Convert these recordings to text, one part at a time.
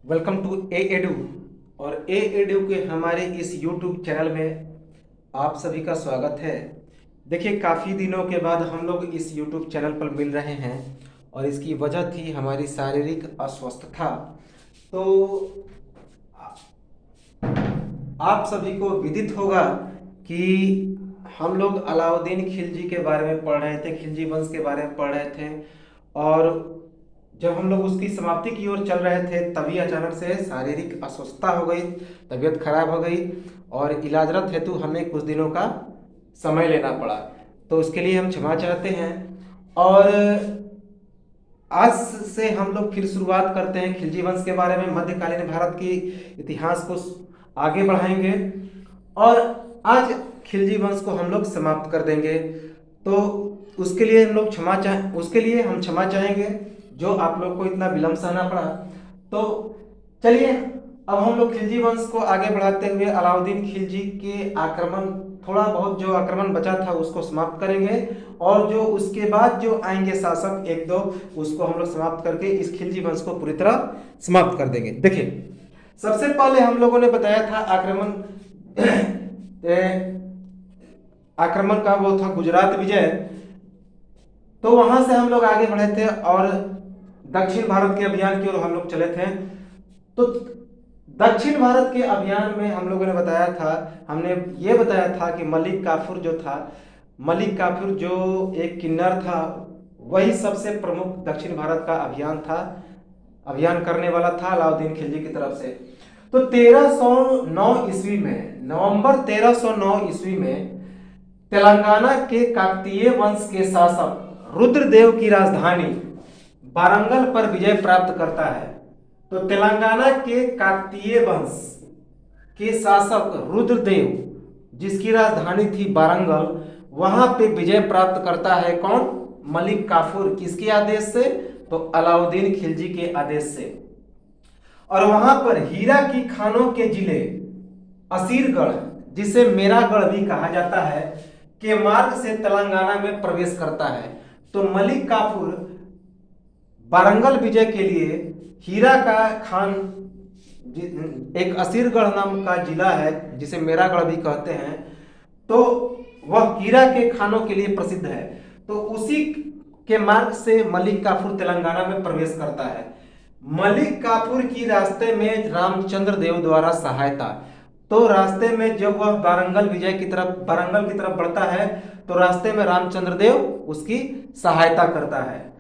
Welcome to A edu. और ए edu के हमारे इस यूट्यूब चैनल में आप सभी का स्वागत है। देखिए, काफ़ी दिनों के बाद हम लोग इस यूट्यूब चैनल पर मिल रहे हैं और इसकी वजह थी हमारी शारीरिक अस्वस्थता। तो आप सभी को विदित होगा कि हम लोग अलाउद्दीन खिलजी के बारे में पढ़ रहे थे, खिलजी वंश के बारे में पढ़ रहे थे। और जब हम लोग उसकी समाप्ति की ओर चल रहे थे तभी अचानक से शारीरिक अस्वस्थता हो गई, तबीयत खराब हो गई और इलाजरत हेतु हमें कुछ दिनों का समय लेना पड़ा। तो उसके लिए हम क्षमा चाहते हैं। और आज से हम लोग फिर शुरुआत करते हैं खिलजी वंश के बारे में, मध्यकालीन भारत की इतिहास को आगे बढ़ाएंगे और आज खिलजी वंश को हम लोग समाप्त कर देंगे। तो उसके लिए हम क्षमा चाहेंगे जो आप लोग को इतना विलम्ब सहना पड़ा। तो चलिए, अब हम लोग खिलजी वंश को आगे बढ़ाते हुए अलाउद्दीन खिलजी के आक्रमण, थोड़ा बहुत जो आक्रमण बचा था उसको समाप्त करेंगे और जो उसके बाद जो आएंगे शासक एक दो, उसको हम लोग समाप्त करके इस खिलजी वंश को पूरी तरह समाप्त कर देंगे। देखिए, सबसे पहले हम लोगों ने बताया था आक्रमण आक्रमण का वो था गुजरात विजय। तो वहां से हम लोग आगे बढ़े थे और दक्षिण भारत के अभियान की ओर हम लोग चले थे। तो दक्षिण भारत के अभियान में हम लोगों ने बताया था, हमने ये बताया था कि मलिक काफूर जो था, मलिक काफूर जो एक किन्नर था, वही सबसे प्रमुख दक्षिण भारत का अभियान था, अभियान करने वाला था अलाउद्दीन खिलजी की तरफ से। तो 1309 ईस्वी में, नवंबर 1309 ईस्वी में तेलंगाना के काकतीय वंश के शासक रुद्रदेव की राजधानी वारंगल पर विजय प्राप्त करता है। तो तेलंगाना के काकतीय वंश के शासक रुद्रदेव, जिसकी राजधानी थी वारंगल, वहां पे विजय प्राप्त करता है कौन? मलिक काफूर। किसके आदेश से? तो अलाउद्दीन खिलजी के आदेश से। और वहां पर हीरा की खानों के जिले असीरगढ़, जिसे मेरागढ़ भी कहा जाता है, के मार्ग से तेलंगाना में प्रवेश करता है। तो मलिक काफूर वारंगल विजय के लिए हीरा का खान, एक असीरगढ़ नाम का जिला है जिसे मेरागढ़ भी कहते हैं, तो वह हीरा के खानों के लिए प्रसिद्ध है। तो उसी के मार्ग से मलिक काफूर तेलंगाना में प्रवेश करता है। मलिक काफूर की रास्ते में रामचंद्र देव द्वारा सहायता। तो रास्ते में जब वह वारंगल की तरफ बढ़ता है तो रास्ते में रामचंद्र देव उसकी सहायता करता है।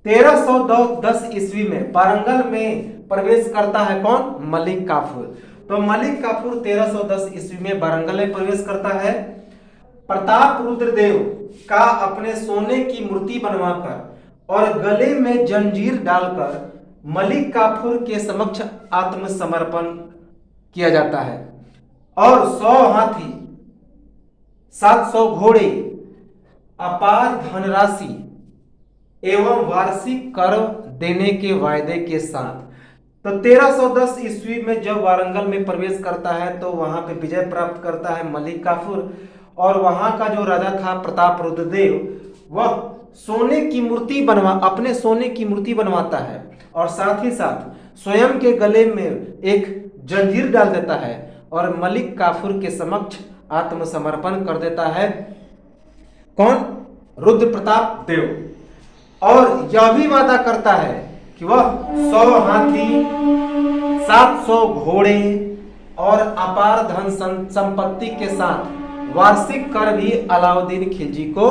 1310 ईस्वी में वारंगल में प्रवेश करता है कौन? मलिक काफूर। तो मलिक काफूर 1310 ईस्वी में वारंगल में प्रवेश करता है। प्रताप रुद्रदेव का अपने सोने की मूर्ति बनवाकर और गले में जंजीर डालकर मलिक काफूर के समक्ष आत्मसमर्पण किया जाता है और 100 हाथी, 700 घोड़े, अपार धनराशि एवं वार्षिक कर देने के वायदे के साथ। तो 1310 ईस्वी में जब वारंगल में प्रवेश करता है तो वहां पे विजय प्राप्त करता है मलिक काफूर। और वहां का जो राजा था प्रताप रुद्रदेव, वह अपने सोने की मूर्ति बनवाता है और साथ ही साथ स्वयं के गले में एक जंजीर डाल देता है और मलिक काफूर के समक्ष आत्मसमर्पण कर देता है। कौन? रुद्र प्रताप देव। और यह भी वादा करता है कि वह 100 हाथी, 700 घोड़े और अपार धन संपत्ति के साथ वार्षिक कर भी अलाउद्दीन खिलजी को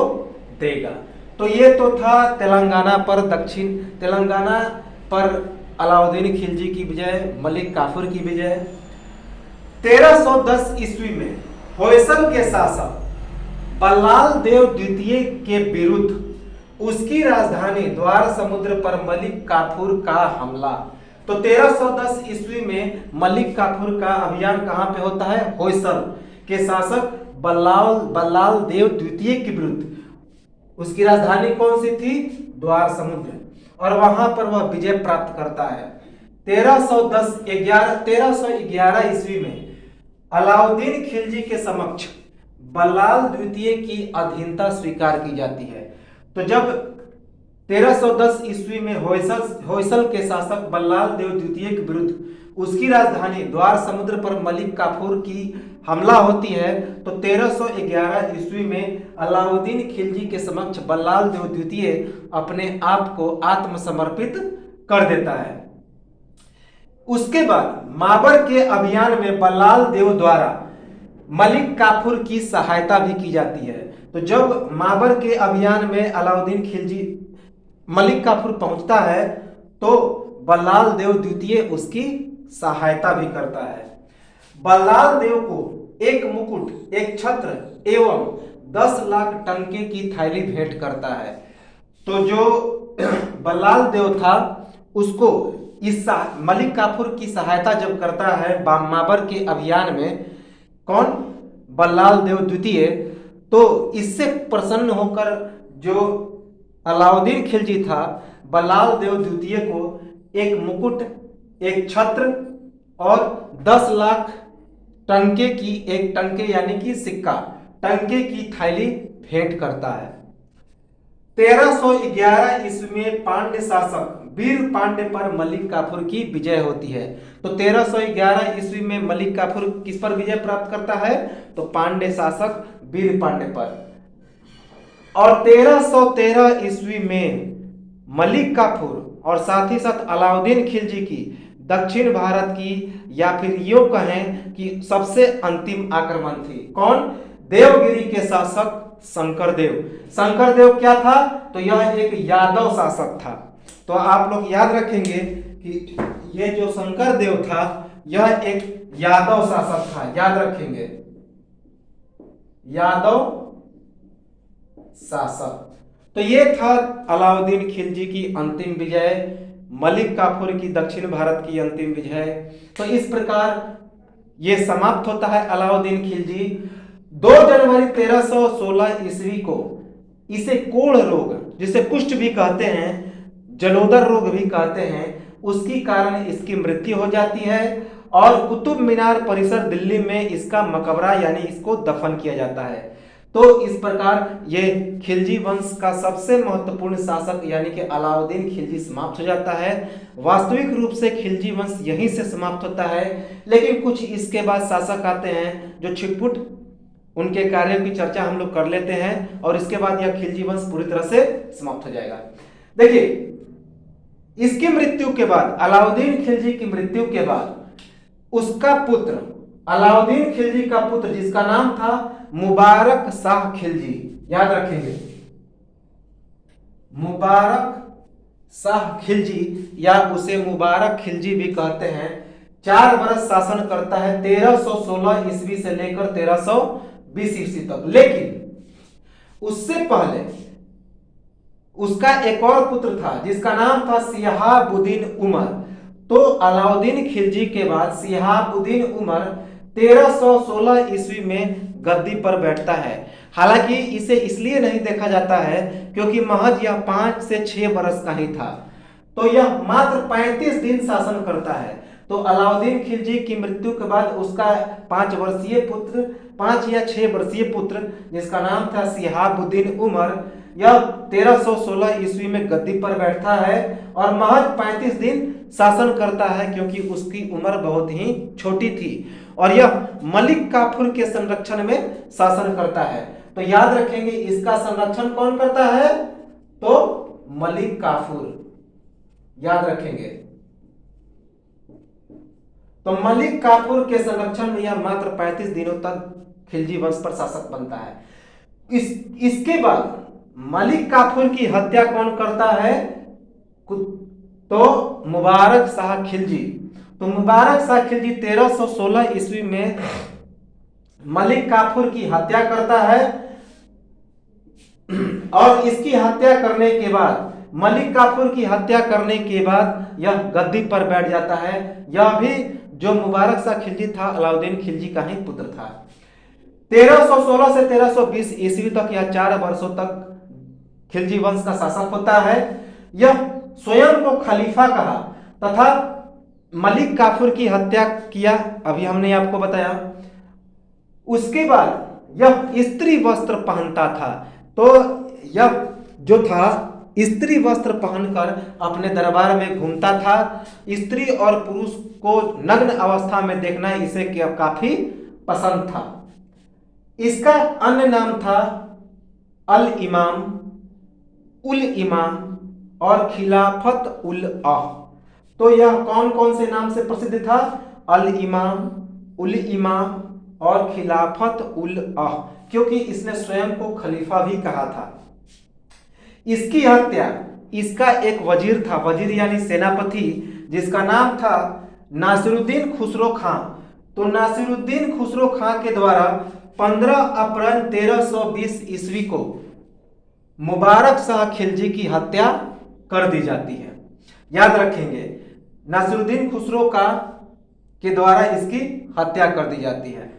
देगा। तो ये तो था तेलंगाना पर अलाउद्दीन खिलजी की विजय, मलिक काफूर की विजय। 1310 ईस्वी में होयसल के शासक बल्लाल देव द्वितीय के विरुद्ध उसकी राजधानी द्वार समुद्र पर मलिक काफूर का हमला। तो 1310 ईस्वी में मलिक काफूर का अभियान कहां पे होता है? होयसल के शासक बल्लाल देव द्वितीय के विरुद्ध। उसकी राजधानी कौन सी थी? द्वार समुद्र। और वहां पर वह विजय प्राप्त करता है। 1311 ईस्वी में अलाउद्दीन खिलजी के समक्ष बल्लाल द्वितीय की अधीनता स्वीकार की जाती है। तो जब 1310 ईस्वी में होयसल के शासक बल्लाल देव द्वितीय के विरुद्ध उसकी राजधानी द्वार समुद्र पर मलिक काफूर की हमला होती है। तो 1311 ईस्वी में अलाउद्दीन खिलजी के समक्ष बल्लाल देव द्वितीय अपने आप को आत्मसमर्पित कर देता है। उसके बाद माबर के अभियान में बल्लाल देव द्वारा मलिक काफूर की सहायता भी की जाती है। तो जब माबर के अभियान में अलाउद्दीन खिलजी मलिक काफूर पहुंचता है तो बल्लाल देव द्वितीय उसकी सहायता भी करता है। बल्लाल देव को एक मुकुट, एक छत्र एवं 10 लाख टंके की थैली भेंट करता है। तो जो बल्लाल देव था उसको इस मलिक काफूर की सहायता जब करता है माबर के अभियान में, कौन? बल्लाल देव द्वितीय, तो इससे प्रसन्न होकर जो अलाउद्दीन खिलजी था बल्लाल देव द्वितीय को एक मुकुट, एक छत्र और 10 लाख टंके यानी कि सिक्का, टंके की थैली भेंट करता है। 1311 ईस्वी में पांड्य शासक वीर पांड्य पर मलिक काफूर की विजय होती है। तो 1311 ईस्वी में मलिक काफूर किस पर विजय प्राप्त करता है? तो पांड्य शासक वीर पांड्य पर। और 1313 ईस्वी में मलिक काफूर और साथ ही साथ अलाउद्दीन खिलजी की दक्षिण भारत की, या फिर यूं कहें कि सबसे अंतिम आक्रमण थी। कौन? देवगिरी के शासक शंकरदेव। शंकरदेव क्या था? तो यह एक यादव शासक था। तो आप लोग याद रखेंगे कि ये जो शंकरदेव था यह एक यादव शासक था, याद रखेंगे, यादव शासक। तो ये था अलाउद्दीन खिलजी की अंतिम विजय, मलिक काफूर की दक्षिण भारत की अंतिम विजय। तो इस प्रकार ये समाप्त होता है अलाउद्दीन खिलजी। 2 जनवरी 1316 ईस्वी को इसे कोढ़ रोग, जिसे कुष्ठ भी कहते हैं, जलोदर रोग भी कहते हैं, उसकी कारण इसकी मृत्यु हो जाती है और कुतुब मीनार परिसर दिल्ली में इसका मकबरा यानी इसको दफन किया जाता है। तो इस प्रकार ये खिलजी वंश का सबसे महत्वपूर्ण शासक यानी कि अलाउद्दीन खिलजी समाप्त हो जाता है। वास्तविक रूप से खिलजी वंश यहीं से समाप्त होता है, लेकिन कुछ इसके बाद शासक आते हैं जो छिटपुट, उनके कार्यों की चर्चा हम लोग कर लेते हैं और इसके बाद यह खिलजी वंश पूरी तरह से समाप्त हो जाएगा। देखिए, इसकी मृत्यु के बाद, अलाउद्दीन खिलजी की मृत्यु के बाद उसका पुत्र, अलाउद्दीन खिलजी का पुत्र जिसका नाम था मुबारक शाह खिलजी, याद रखेंगे, मुबारक शाह खिलजी या उसे मुबारक खिलजी भी कहते हैं, 4 वर्ष शासन करता है 1316 ईस्वी से लेकर 1320 ईस्वी तक। लेकिन उससे पहले उसका एक और पुत्र था जिसका नाम था शिहाबुद्दीन उमर। तो अलाउद्दीन खिलजी के बाद शिहाबुद्दीन उमर 1316 ईस्वी में गद्दी पर बैठता है। हालांकि इसे इसलिए नहीं देखा जाता है क्योंकि महज यह 5 से 6 वर्ष का ही था, तो यह मात्र 35 दिन शासन करता है। तो अलाउद्दीन खिलजी की मृत्यु के बाद उसका 5 वर्षीय पुत्र, 5 या 6 वर्षीय पुत्र जिसका नाम था शिहाबुद्दीन उमर, यह 1316 ईस्वी में गद्दी पर बैठता है और महज 35 दिन शासन करता है क्योंकि उसकी उम्र बहुत ही छोटी थी और यह मलिक काफूर के संरक्षण में शासन करता है। तो याद रखेंगे इसका संरक्षण कौन करता है? तो मलिक काफूर, याद रखेंगे। तो मलिक काफूर के संरक्षण में यह मात्र 35 दिनों तक खिलजी वंश पर शासक बनता है। इसके बाद मलिक काफूर की हत्या कौन करता है? तो मुबारक शाह खिलजी। तो मुबारक शाह खिलजी 1316 ईस्वी में मलिक काफूर की हत्या करता है और इसकी हत्या करने के बाद, मलिक काफूर की हत्या करने के बाद यह गद्दी पर बैठ जाता है। यह भी जो मुबारक शाह खिलजी था अलाउद्दीन खिलजी का ही पुत्र था। 1316 से 1320 ईस्वी तक यह 4 वर्षों तक खिलजी वंश का शासक होता है। यह स्वयं को खलीफा कहा तथा मलिक काफूर की हत्या किया, अभी हमने आपको बताया। उसके बाद यह स्त्री वस्त्र पहनता था। तो यह जो था स्त्री वस्त्र पहनकर अपने दरबार में घूमता था। स्त्री और पुरुष को नग्न अवस्था में देखना इसे काफी पसंद था। इसका अन्य नाम था अल इमाम, उल इमाम और खिलाफत उल अह। तो यह कौन कौन से नाम से प्रसिद्ध था? अल इमाम, उल इमाम और खिलाफत उल अह, क्योंकि इसने स्वयं को खलीफा भी कहा था। इसकी हत्या, इसका एक वजीर था, वजीर यानी सेनापति, जिसका नाम था नासिरुद्दीन खुसरो खां। तो नासिरुद्दीन खुसरो खां के द्वारा 15 अप्रैल 1320 ईस्वी को मुबारक शाह खिलजी की हत्या कर दी जाती है। याद रखेंगे, नासिरुद्दीन खुसरो का के द्वारा इसकी हत्या कर दी जाती है।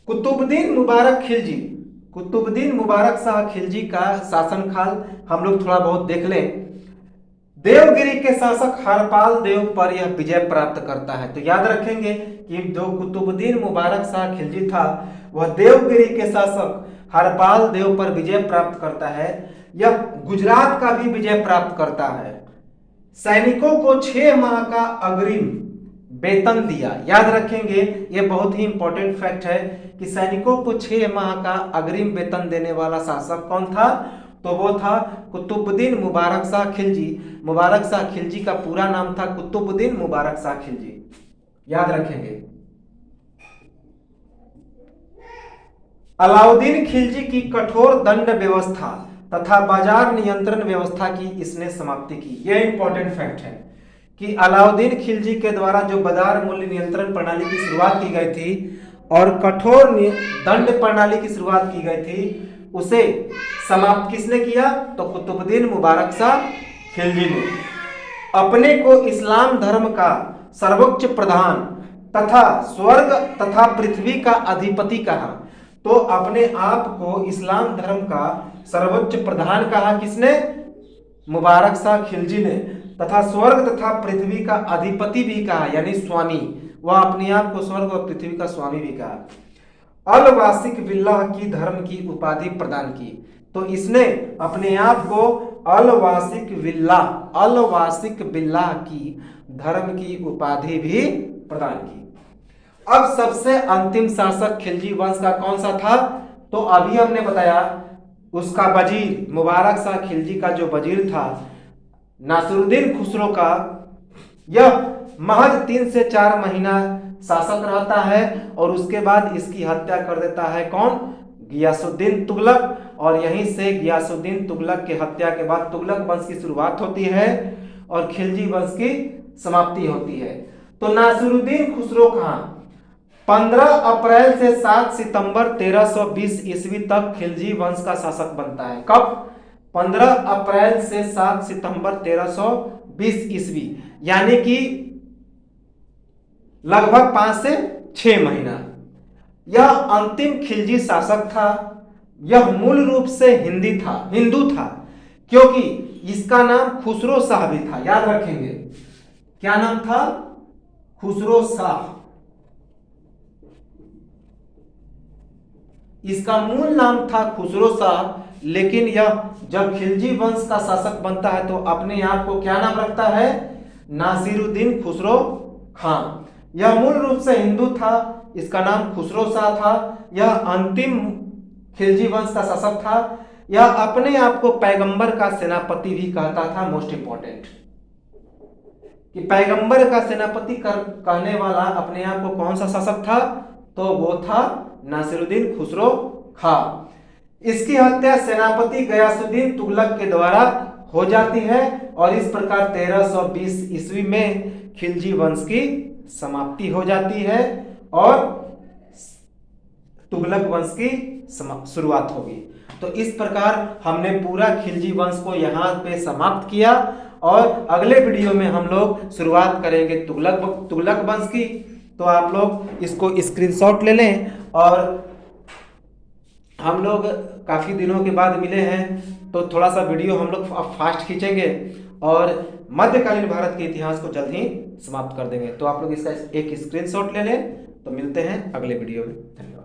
कुतुबुद्दीन मुबारक खिलजी, कुतुबुद्दीन मुबारक शाह खिलजी का शासनकाल हम लोग थोड़ा बहुत देख लें। देवगिरी के शासक हरपाल देव पर यह विजय प्राप्त करता है। तो याद रखेंगे कि जो कुतुबुद्दीन मुबारक शाह खिलजी था वह देवगिरी के शासक हरपाल देव पर विजय प्राप्त करता है। यह गुजरात का भी विजय प्राप्त करता है। सैनिकों को 6 माह का अग्रिम वेतन दिया। याद रखेंगे, यह बहुत ही इंपॉर्टेंट फैक्ट है कि सैनिकों को 6 माह का अग्रिम वेतन देने वाला शासक कौन था? तो वो था कुतुबुद्दीन मुबारक शाह खिलजी। मुबारक शाह खिलजी का पूरा नाम था कुतुबुद्दीन मुबारक शाह खिलजी। याद रखेंगे। अलाउद्दीन खिलजी की कठोर दंड व्यवस्था तथा बाजार नियंत्रण व्यवस्था की इसने समाप्ति की। यह इंपॉर्टेंट फैक्ट है कि अलाउद्दीन खिलजी के द्वारा जो बाजार मूल्य नियंत्रण प्रणाली की शुरुआत की गई थी और कठोर दंड प्रणाली की शुरुआत की गई थी, उसे समाप्त किसने किया? तो कुतुबुद्दीन मुबारक शाह खिलजी ने। अपने को इस्लाम धर्म का सर्वोच्च प्रधान तथा स्वर्ग तथा पृथ्वी का अधिपति कहा। तो अपने आप को इस्लाम धर्म का सर्वोच्च प्रधान कहा किसने? मुबारक शाह खिलजी ने। तथा स्वर्ग तथा पृथ्वी का अधिपति भी कहा, यानी स्वामी। वह अपने आप को स्वर्ग और पृथ्वी का स्वामी भी कहा। अल वासिक बिल्लाह की धर्म की उपाधि प्रदान की। तो इसने अपने आप को अल वासिक बिल्लाह की धर्म की उपाधि भी प्रदान की। अब सबसे अंतिम शासक खिलजी वंश का कौन सा था? तो अभी हमने बताया उसका वजीर, मुबारक शाह खिलजी का जो वजीर था नासिरुद्दीन खुसरो का, यह महज 3 से 4 महीना शासक रहता है और उसके बाद इसकी हत्या कर देता है कौन? गियासुद्दीन तुगलक। और यहीं से गियासुद्दीन तुगलक के हत्या के बाद तुगलक वंश की शुरुआत होती है और खिलजी वंश की समाप्ति होती है। तो नासिरुद्दीन खुसरो खां 15 अप्रैल से 7 सितंबर 1320 ईस्वी तक खिलजी वंश का शासक बनता है। कब? 15 अप्रैल से 7 सितंबर 1320 ईस्वी, यानी कि लगभग 5 से 6 महीना। यह अंतिम खिलजी शासक था। यह मूल रूप से हिंदू था, क्योंकि इसका नाम खुसरो शाह भी था। याद रखेंगे, क्या नाम था? खुसरो शाह। इसका मूल नाम था खुसरो शाह, लेकिन यह जब खिलजी वंश का शासक बनता है तो अपने आप को क्या नाम रखता है? नासिरुद्दीन खुसरो खां। यह मूल रूप से हिंदू था, इसका नाम खुसरो शाह था। यह अंतिम खिलजी वंश का शासक था। यह अपने आप को पैगंबर का सेनापति भी कहता था। मोस्ट इंपॉर्टेंट कि पैगंबर का सेनापति कहने वाला अपने आप को कौन सा शासक था? तो वो था नासिरुद्दीन खुसरो खां। इसकी हत्या सेनापति गयासुद्दीन तुगलक के द्वारा हो जाती है और इस प्रकार 1320 ईस्वी में खिलजी वंश की समाप्ति हो जाती है और तुगलक वंश की शुरुआत होगी। तो इस प्रकार हमने पूरा खिलजी वंश को यहाँ पे समाप्त किया और अगले वीडियो में हम लोग शुरुआत करेंगे तुगलक वंश की। तो आप लोग इसको स्क्रीनशॉट ले लें। और हम लोग काफ़ी दिनों के बाद मिले हैं तो थोड़ा सा वीडियो हम लोग फास्ट खींचेंगे और मध्यकालीन भारत के इतिहास को जल्द ही समाप्त कर देंगे। तो आप लोग इसका एक स्क्रीनशॉट ले लें। तो मिलते हैं अगले वीडियो में। धन्यवाद।